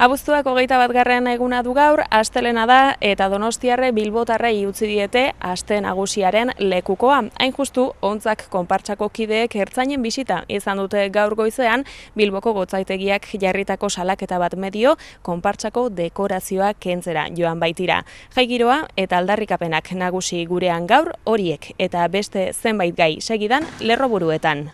Abuztuak 21. eguna du gaur, astelena da eta Donostiarre Bilbotarrei utzi diete aste nagusiaren lekukoa. Hain justu, ontzak konpartsako kideek ertzainen bisita izan dute gaur goizean, Bilboko gotzaitegiak jarritako salaketa bat medio konpartsako dekorazioa kentzera joan baitira. Jai giroa eta aldarrikapenak nagusi gurean gaur horiek eta beste zenbait gai segidan lerroburuetan.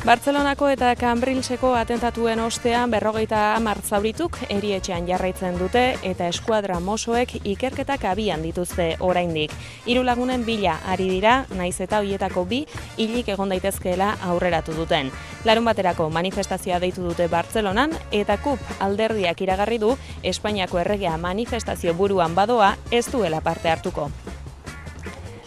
Bartzelonako eta Cambrileseko atentatuen ostean 50 zaurituk erietxean jarraitzen dute eta eskuadra mosoek ikerketak abian dituzte oraindik. 3 lagunen bila ari dira, naiz eta hoietako 2 hilik egon daitezkeela aurreratu duten. Larunbaterako manifestazioa deitu dute Bartzelonan eta KUP alderdiak iragarri du Espainiako erregea manifestazio buruan badoa ez duela parte hartuko.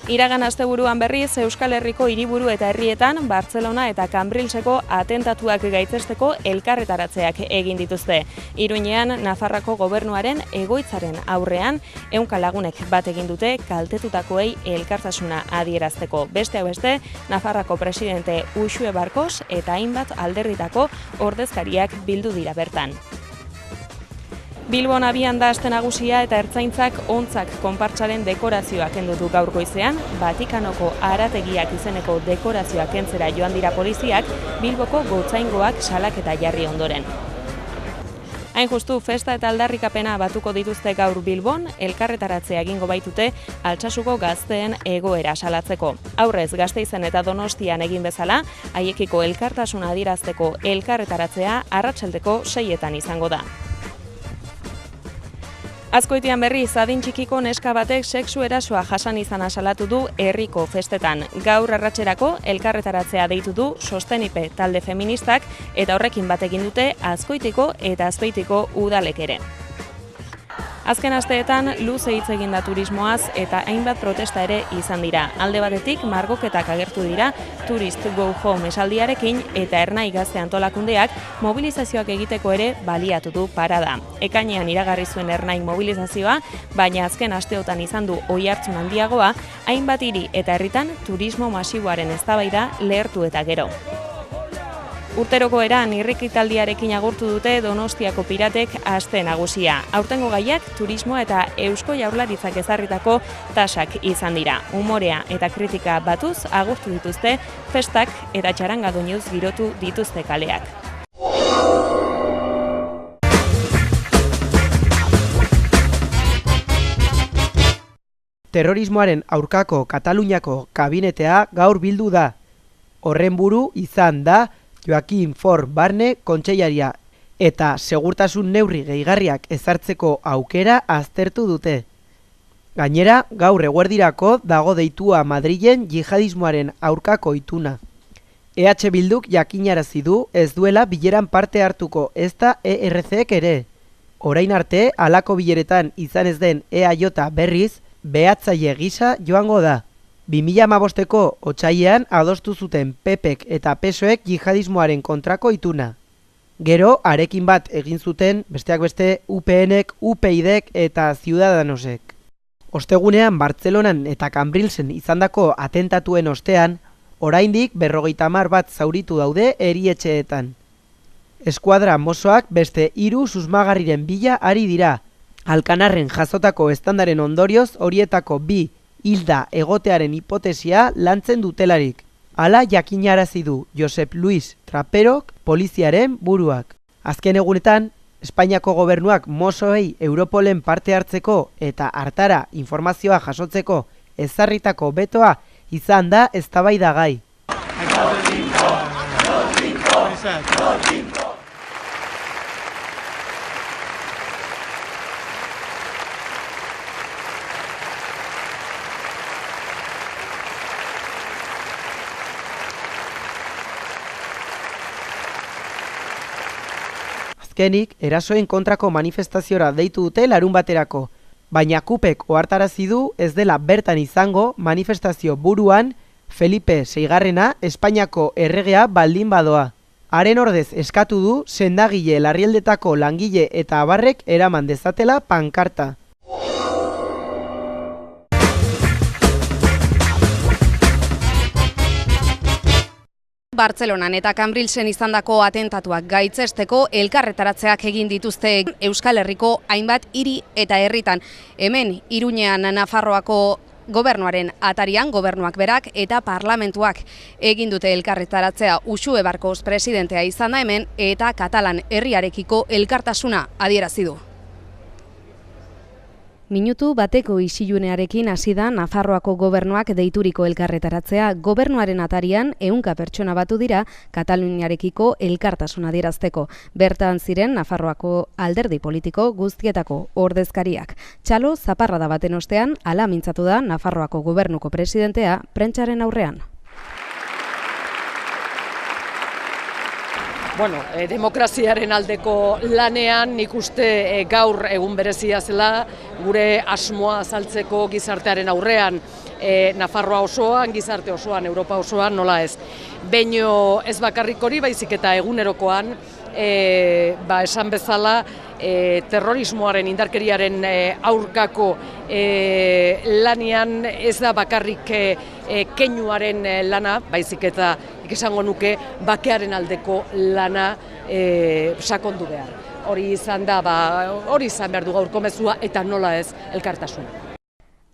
Iragan asteburuan berriz Euskal Herriko hiriburu eta herrietan Bartzelona eta Cambrileseko atentatuak gaitzesteko elkarretaratzeak egin dituzte. Iruñean Nafarroako gobernuaren egoitzaren aurrean 100 lagunek bat egin dute kaltetutakoei elkartasuna adierazteko. Beste beste, Nafarroako presidente Uxue Barkos eta hainbat alderritako ordezkariak bildu dira bertan. Bilbon abian da aste nagusia eta ertzaintzak ontzak konpartsaren dekorazioa kendu du gaur goizean, Vatikanoko harategiak izeneko dekorazioa kentzera joan dira poliziak, Bilboko gotzaingoak salaketa jarri ondoren. Hain justu, festa eta aldarrikapena batuko dituzte gaur Bilbon, elkarretaratzea egingo baitute Altsasuko gazteen egoera salatzeko. Aurrez Gasteizen eta Donostian egin bezala, haiekiko elkartasuna adierazteko elkarretaratzea arratsaldeko 6etan izango da. Azkoitian berriz, adin txikiko neska batek sexu erasoa jasan izana salatu du herriko festetan. Gaur arratsarako elkarretaratzea deitu du Sostenipe talde feministak eta horrekin bat egin dute Azkoitiko eta Azpeitiko udalek ere. Azken asteetan luze hitz egin da turismoaz eta hainbat protesta ere izan dira. Alde batetik margoketak agertu dira Tourist Go Home esaldiarekin eta Ernai Gazte antolakundeak mobilizazioak egiteko ere baliatu du parada. Ekainean iragarri zuen Ernai mobilizazioa, baina azken asteotan izan du oihartzun handiagoa, hainbat hiri eta herritan turismo masiboaren eztabaida lehertu eta gero. Urteroko eran irrikitaldiarekin agurtu dute Donostiako piratek aste nagusia. Aurtengo gaiak turismoa eta Eusko Jaurlaritzak ezarritako tasak izan dira. Umorea eta kritika batuz agurtu dituzte festak eta txaranga doinuz girotu dituzte kaleak. Terrorismoaren aurkako Kataluniako kabinetea gaur bildu da. Horren buru izan da Joaquim Forn Barne kontseilaria eta segurtasun neurri gehigarriak ezartzeko aukera aztertu dute. Gainera, gaur eguerdirako dago deitua Madrilen jihadismoaren aurkako ituna. EH Bilduk jakinarazi du ez duela bileran parte hartuko ezta ERCek ere. Orain arte, halako bileretan izan ez den EAJ berriz, behatzaile gisa joango da. 2015ko otsailean adostu zuten PPek eta PSOek jihadismoaren kontrako ituna. Gero, arekin bat egin zuten, besteak beste, UPNek, UPyDek eta Ciudadanosek. Ostegunean Bartzelonan eta Cambrilesen izandako atentatuen ostean, oraindik 50 bat zauritu daude erietxeetan. Eskuadra mosoak beste 3 susmagarriren bila ari dira. Alkanarren jasotako estandaren ondorioz horietako 2 hilda egotearen hipotesia lantzen dutelarik. Hala jakinarazi du Josep Luis Traperok poliziaren buruak. Azken egunetan, Espainiako gobernuak mosoei Europolen parte hartzeko eta hartara informazioa jasotzeko ezarritako betoa izan da eztabaidagai. Azkenik, erasoen kontrako manifestaziora deitu dute larunbaterako, baina KUPek ohartarazi du ez dela bertan izango manifestazio buruan Felipe VI Espainiako erregea baldin badoa. Haren ordez eskatu du sendagile larrieldetako langile eta abarrek eraman dezatela pankarta. Bartzelonan eta Cambrilsen izandako atentatuak gaitzesteko elkarretaratzeak egin dituzte Euskal Herriko hainbat hiri eta herritan. Hemen Iruñean Nafarroako Gobernuaren atarian, gobernuak berak eta parlamentuak egin dute elkarretaratzea. Uxue Barkos presidentea izan da hemen eta Katalan herriarekiko elkartasuna adierazi du. Minutu bateko isilunearekin hasi da Nafarroako gobernuak deituriko elkarretaratzea. Gobernuaren atarian 100 pertsona batu dira Kataluniarekiko elkartasuna adierazteko. Bertan ziren Nafarroako alderdi politiko guztietako ordezkariak. Txalo zaparrada baten ostean hala mintzatu da Nafarroako gobernuko presidentea prentsaren aurrean. Demokraziaren aldeko lanean nik uste gaur egun berezia zela gure asmoa azaltzeko gizartearen aurrean, Nafarroa osoan, gizarte osoan, Europa osoan, nola ez. Baino ez bakarrik hori, baizik eta egunerokoan, esan bezala, terrorismoaren, indarkeriaren aurkako lanian ez da bakarrik keinuaren lana, baizik eta esango nuke bakearen aldeko lana sakondu behar. Hori izan behar du gaurko mezua eta nola ez elkartasuna.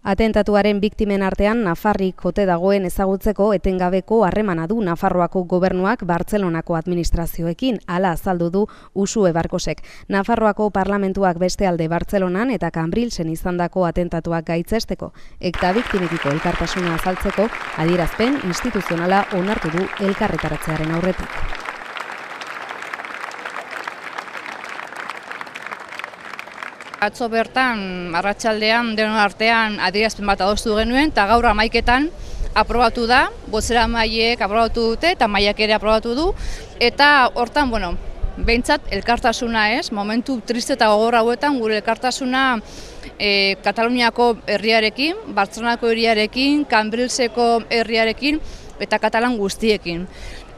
Atentatuaren biktimen artean Nafarrik ote dagoen ezagutzeko etengabeko harremana du Nafarroako gobernuak Bartzelonako administrazioekin, hala azaldu du Uxue Barkosek. Nafarroako parlamentuak beste alde Bartzelonan eta Cambrilsen izandako atentatuak gaitzesteko eta biktimekiko elkartasuna azaltzeko adierazpen instituzionala onartu du elkarretaratzearen aurretik. Atzo bertan, arratsaldean, denon artean adierazpen bat adostu genuen, eta gaur 11etan aprobatu da, bozeramaileek aprobatu dute, eta mailak ere aprobatu du, eta hortan, behintzat elkartasuna ez, momentu triste eta gogor hauetan, gure elkartasuna Kataluniako herriarekin, Bartzelonako herriarekin, Cambrilseko herriarekin, eta Katalan guztiekin.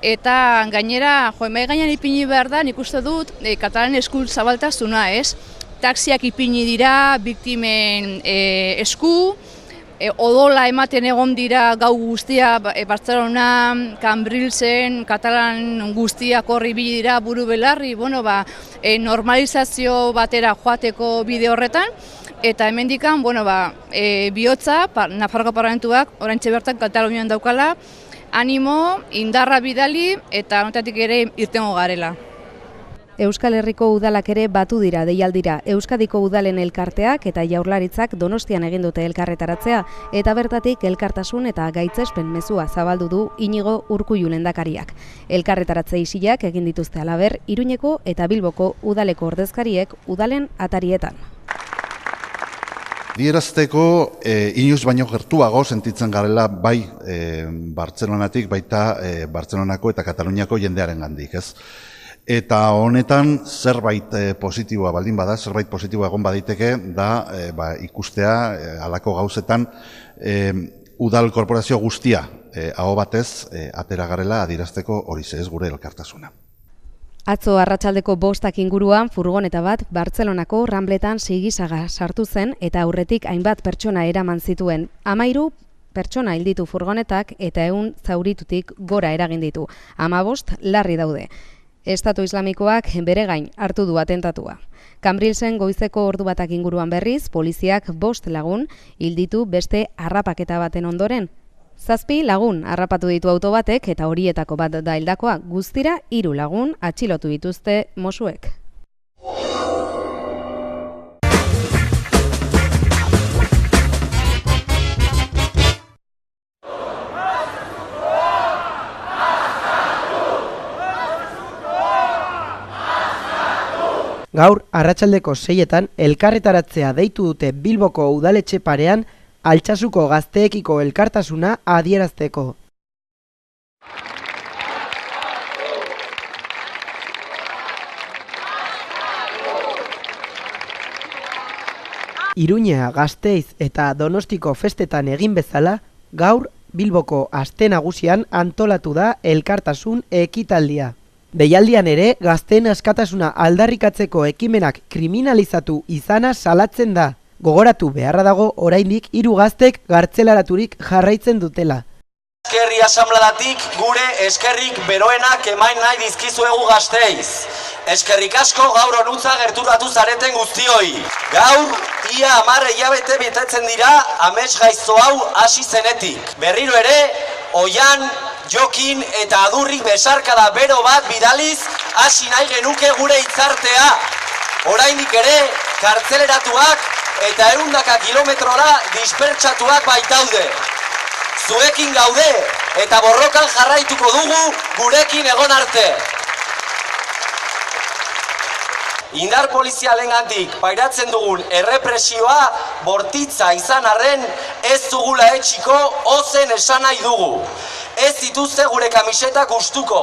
Eta gainera, mahai gainean ipini behar da, nik uste dut, Katalan eskul zabaltasuna ez, taxiak ipini dira, biktimen esku, odola ematen egon dira gau guztia, Bartzelona, Cambrilsen, Katalan guztiak horri bili dira buru belarri, normalizazio batera joateko bide horretan, eta hemendikan, bihotza, Nafarroako parlamentuak, oraintxe bertan Katalunian daukala, animo, indarra bidali, eta honetatik ere irtengo garela. Euskal Herriko udalak ere batu dira deialdira. Euskadiko udalen elkarteak eta Jaurlaritzak Donostian egin dute elkarretaratzea eta bertatik elkartasun eta gaitzespen mezua zabaldu du Inigo Urkullu lehendakariak. Elkarretaratze isilak egin dituzte halaber Iruñeko eta Bilboko udaleko ordezkariek udalen atarietan. Adierazteko inoiz baino gertuago sentitzen garela bai Bartzelonatik baita Bartzelonako eta Kataluniako jendearengandik, ez? Eta honetan zerbait positiboa baldin bada, zerbait positiboa egon badaiteke da ikustea halako gauzetan udal korporazio guztia aho batez atera garela adierazteko horixe ez gure elkartasuna. Atzo arratsaldeko 5 inguruan furgoneta bat Bartzelonako Rambletan sigisaga sartu zen eta aurretik hainbat pertsona eraman zituen. 13 pertsona hil ditu furgonetak eta 100 zauritutik gora eragin ditu. 15 larri daude. Estatu Islamikoak bere gain hartu du atentatua. Cambrilsen goizeko ordu batak inguruan berriz, poliziak 5 lagun hil ditu beste harrapaketa baten ondoren. 7 lagun harrapatu ditu auto batek eta horietako bat da hildakoa, guztira 3 lagun atxilotu dituzte Mossuek. Gaur, arratsaldeko 6etan elkarretaratzea deitu dute Bilboko udaletxe parean Altsasuko gazteekiko elkartasuna adierazteko. Iruña, Gasteiz eta Donostiko festetan egin bezala, gaur Bilboko aste nagusian antolatu da elkartasun ekitaldia. Deialdian ere, gazteen askatasuna aldarrikatzeko ekimenak kriminalizatu izana salatzen da. Gogoratu beharra dago oraindik 3 gaztek gartzelaraturik jarraitzen dutela. Eskerri asambladatik gure eskerrik beroenak emain nahi dizkizuegu Gasteiz. Eskerrik asko gaur honutza gerturatu zareten guztioi. Gaur, ia 10 hilabete betetzen dira amets gaizto hau hasi zenetik. Berriro ere, oian, jokin eta adurrik besarkada bero bat bidaliz hasi nahi genuke gure hitzartea. Oraindik ere, kartzeleratuak eta 100 kilometrora dispertsatuak baitaude. Zuekin gaude eta borrokan jarraituko dugu gurekin egon arte. Indar polizialengandik pairatzen dugun errepresioa bortitza izan arren ez dugula etxiko ozen esan nahi dugu. Ez dituzte gure kamisetak gustuko,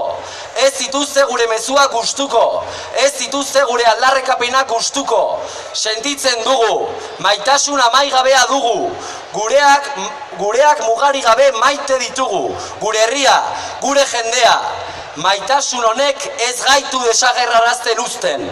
ez dituzte gure mezuak gustuko, ez dituzte gure aldarrekapenak gustuko. Sentitzen dugu, maitasun amaigabea dugu, gureak mugari gabe maite ditugu, gure herria, gure jendea. Maitasun honek ez gaitu desagerrarazten uzten.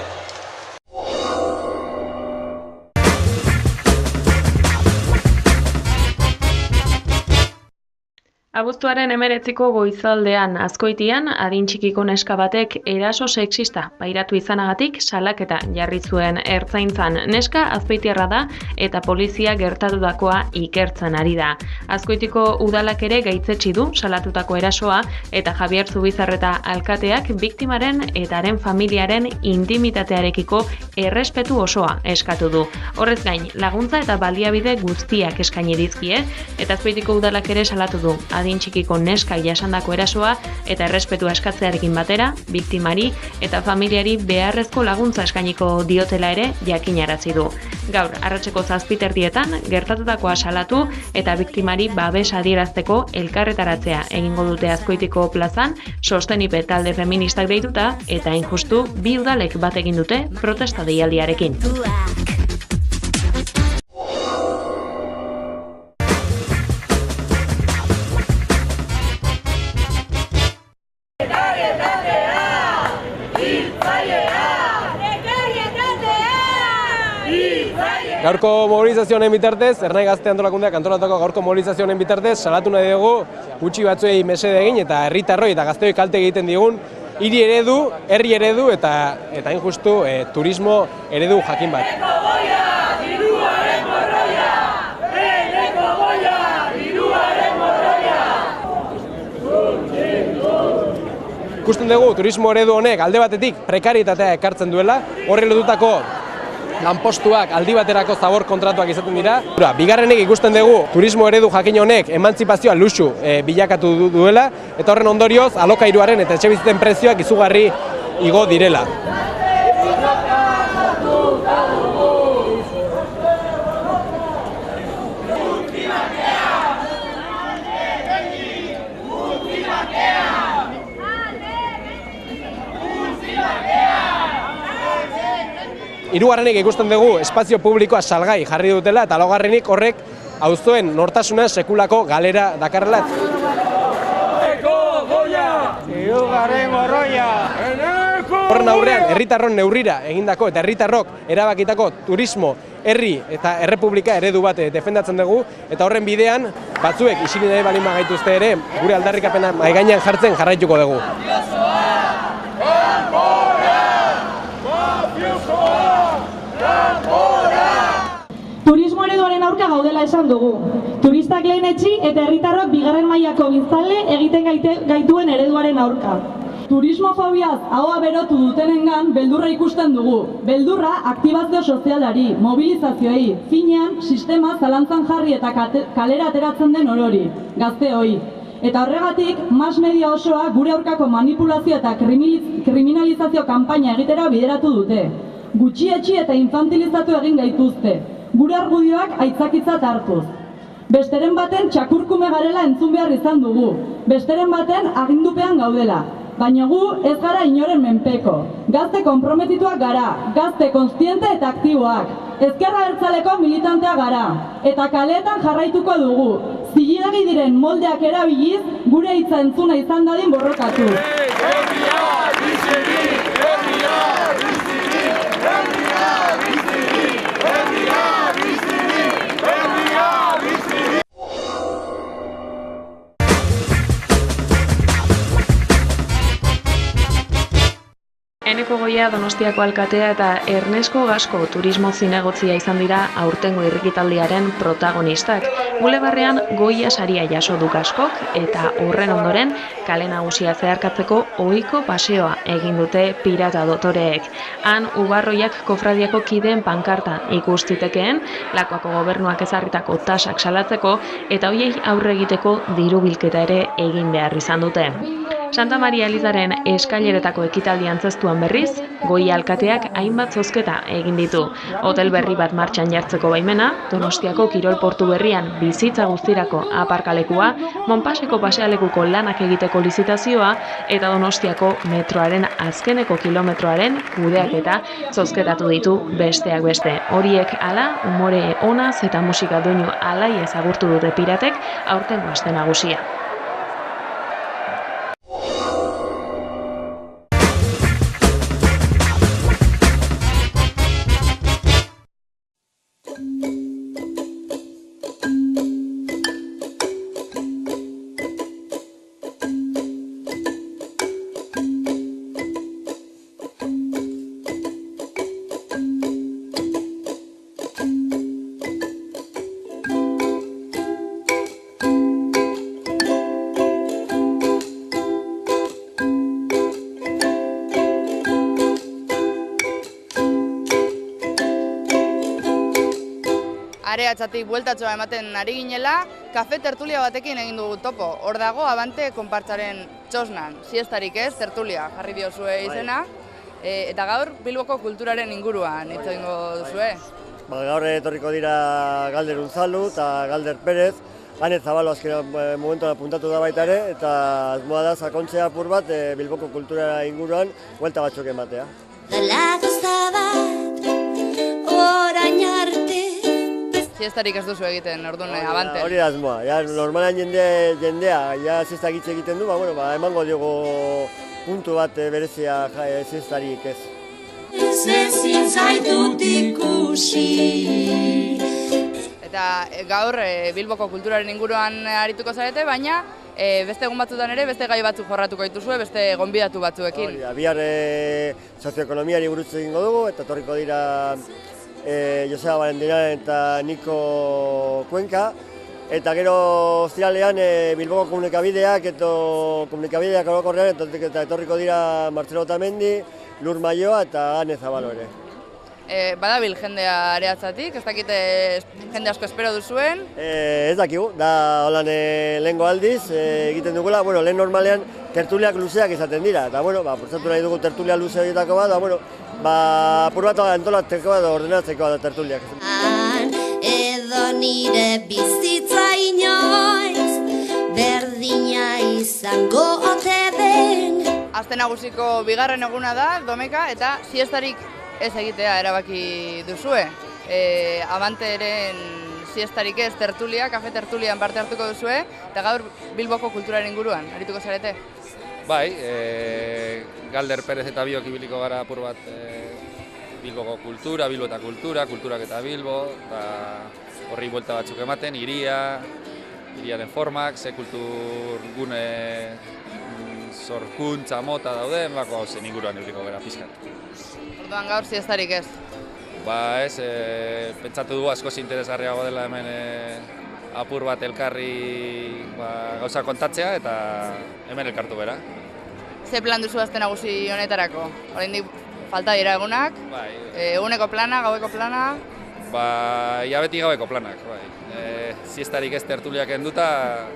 Abuztuaren 19ko goizaldean Azkoitian adin txikiko neska batek eraso sexista pairatu izanagatik salaketa jarri zuen ertzaintzan. Neska azpeitiarra da eta polizia gertatutakoa ikertzen ari da. Azkoitiko udalak ere gaitzetsi du salatutako erasoa eta Javier Zubizarreta alkateak biktimaren eta haren familiaren intimitatearekiko errespetu osoa eskatu du. Horrez gain, laguntza eta baliabide guztiak eskaini dizkie eta Azpeitiko udalak ere salatu du adin txikiko neska jasandako erasoa eta errespetua eskatzearekin batera, biktimari eta familiari beharrezko laguntza eskainiko diotela ere jakinarazi du. Gaur, arratseko 7:00 gertatutakoa salatu eta biktimari babes adierazteko elkarretaratzea egingo dute Azkoitiko plazan, Sostenipe talde feministak deituta eta hain justu bi udalek bat egin dute protesta deialdiarekin. Gaurko mobilizazioen bitartez, Ernai Gazte Antolakundeak antolatako gaurko mobilizazioen bitartez, salatu nahi dugu gutxi batzuei mesede egin eta herritarroi eta gazteoi kalte egiten digun hiri eredu, herri eredu eta hain justu turismo eredu jakin bat. Ikusten dugu turismo eredu honek alde batetik prekarietatea ekartzen duela, horri lotutako lanpostuak aldi baterako zabor kontratuak izaten dira. Bigarrenik ikusten dugu turismo eredu jakin honek emantzipazioa luxu bilakatu duela eta horren ondorioz alokairuaren eta etxebizitzen prezioak izugarri igo direla. Hirugarrenik ikusten dugu espazio publikoa salgai jarri dutela eta laugarrenik horrek auzoen nortasuna sekulako galera dakarrela. Horren aurrean herritarron neurrira egindako eta herritarrok erabakitako turismo, herri eta errepublika eredu bat defendatzen dugu eta horren bidean batzuek isilik nahi baldin bagaituzte ere gure aldarrikapena mahai gainean jartzen jarraituko dugu. Turismo ereduaren aurka gaudela esan dugu. Turistak lehenetsi eta herritarrok bigarren mailako biztanle egiten gaituen ereduaren aurka. Turismofobiaz ahoa berotu dutenengan beldurra ikusten dugu. Beldurra aktibazio sozialari, mobilizazioei, finean sistema zalantzan jarri eta kalera ateratzen den orori, gazteoi. Eta horregatik, mass media osoa gure aurkako manipulazio eta kriminalizazio kanpaina egitera bideratu dute. Gutxietsi eta infantilizatu egin gaituzte. Gure argudioak aitzakitzat hartuz. Besteren baten txakurkume garela entzun behar izan dugu. Besteren baten agindupean gaudela. Baina gu ez gara inoren menpeko. Gazte konprometituak gara, gazte kontziente eta aktiboak. Ezkerra Abertzaleko militanteak gara. Eta kaleetan jarraituko dugu. Zilidagi diren moldeak erabiliz, gure hitza entzuna izan dadin borrokatu. Eneko Goia Donostiako alkatea eta Ernesko Gasko turismo zinegotzia izan dira aurtengo irrikitaldiaren protagonistak. Bulebarrean Goia saria jaso du Gaskok eta horren ondoren kale nagusia zeharkatzeko ohiko paseoa egin dute pirata dotoreek. Han Ubarroiak kofradiako kideen pankarta ikus zitekeen, Lakuako gobernuak ezarritako tasak salatzeko eta hoiei aurre egiteko diru bilketa ere egin behar izan dute. Santa Maria Elizaren eskaileretako ekitaldi antzestuan berriz, Goia alkateak hainbat zozketa egin ditu. Hotel berri bat martxan jartzeko baimena, Donostiako kirol portu berrian bizitza guztirako aparkalekua, Monpaseko pasealekuko lanak egiteko lizitazioa eta Donostiako metroaren azkeneko kilometroaren kudeaketa zozketatu ditu besteak beste. Horiek hala, umore onaz eta musika doinu alai ezagurtu dute piratek aurtengo aste nagusia. Areatzatik bueltatxoa ematen ari ginela, kafe tertulia batekin egin dugu topo. Hor dago Abante konpartzaren txosnan, siestarik ez, tertulia jarri diozue izena. Eta gaur Bilboko kulturaren inguruan hitz egingo duzue. Gaur etorriko dira Galder Unzalu eta Galder Perez, Ane Zabalo azken momentuan apuntatu da baita ere, eta asmoa da sakontzea apur bat Bilboko kultura inguruan buelta batzuk ematea. Siestarik ez duzu egiten, orduan, Abante. Hori da asmoa, normalan jendea siesta egiten du, emango diogo puntu bat berezia siestarik ez. Ezin zaitut ikusi. Eta gaur Bilboko kulturaren inguruan arituko zarete, baina beste egun batzutan ere beste gai batzuk jorratuko dituzue, beste gonbidatu batzuekin. Bihar sozioekonomiari buruz egingo dugu, eta torriko dira Joseba Barendiran eta Niko Kuenka, eta gero ostiralean Bilboko komunikabideak orokorrean eta etorriko dira Martzelo Otamendi, Lur Maioa eta Ane Zabalo ere. Badabil jendea Areatzatik, ez dakite jende asko espero duzuen? Ez dakigu, da holan lehengo aldiz egiten dugula, lehen normalean tertuliak luzeak izaten dira, eta portzatu nahi dugu tertulia luze horietako bat, apur bat antolatzeko bat, ordenatzeko bat tertuliak. Edo nire bizitza inoiz, berdina izango ote den. Aste nagusiko bigarren eguna da, domeka, eta siestarik ez egitea erabaki duzue. Abanteren siestarik ez tertulia, kafe tertulian parte hartuko duzue, eta gaur Bilboko kulturaren inguruan, arituko zarete? Bai, Galder Perez eta biok ibiliko gara apur bat Bilboko kultura, Bilbo eta kulturak eta Bilbo, eta horri buelta batzuk ematen, hiriaren formak, ze kulturgune sorkuntza mota dauden, bako hauzen inguruan ibiliko gara pizkat. Orduan gaur siestarik ez? Ez, pentsatu du askoz interesgarriago dela hemen apur bat elkarri gauza kontatzea eta hemen elkartu bera. Ze plan duzu aste nagusi honetarako? Oraindik falta dira egunak, eguneko plana, gaueko plana? Ja beti gaueko planak, siestarik ez tertuliak enduta,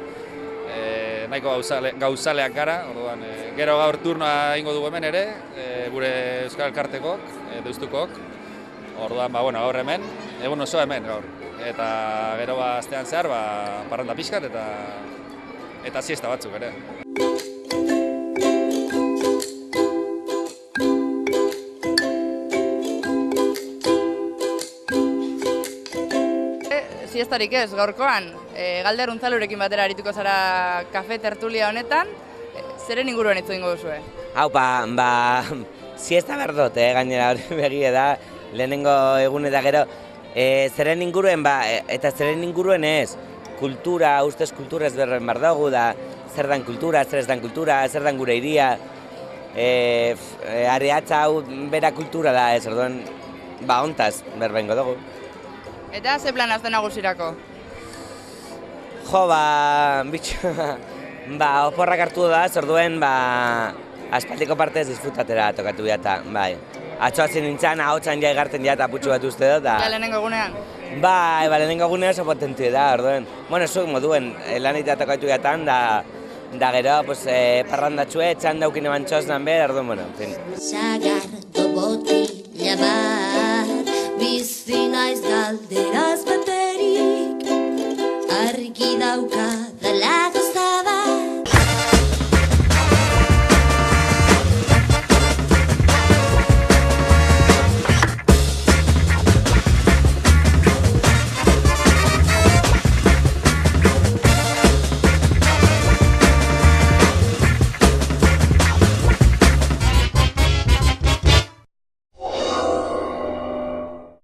nahiko gauzaleak gara, orduan gero gaur turnoa egingo dugu hemen ere, gure Euskal Elkartekok, Deustukok, orduan gaur hemen, egun oso hemen gaur. Eta gero astean zehar parranda pixkat eta siesta batzuk ere. Siestarik ez, gaurkoan, Galder Unzalurekin batera arituko zara kafe tertulia honetan, zeren inguruan hitz egingo duzue? Siesta berdot, gainera hori begie da, lehenengo egun eta gero, zeren inguruen eta zeren inguruen ez, kultura, ustez kultura ezberren behar dugu da, zer dan kultura, zer ez dan kultura, zer dan gure iria, Ariatza hau bera kultura da, ez, orduan, ontaz, berbengo dugu. Eta ze plan azte nagusirako? Jo, oporrak hartu da, zorduen, aspaldiko partez disfrutatera tokatu eta, bai. Atzoazen nintzen, ahotsan ja egarten ja eta putxu bat uste dut, da. Ja, lehenengo egunean? Bai, lehenengo egunean oso potentu da, orduen. Bueno, zuek moduen, lanitea tokatu jatan, da gero, parrandatxue, etxan daukin eban txosnan behar, orduen, bueno, en fin. Sagardo botila bat, bizi naiz galderaz beterik, argi dauka dela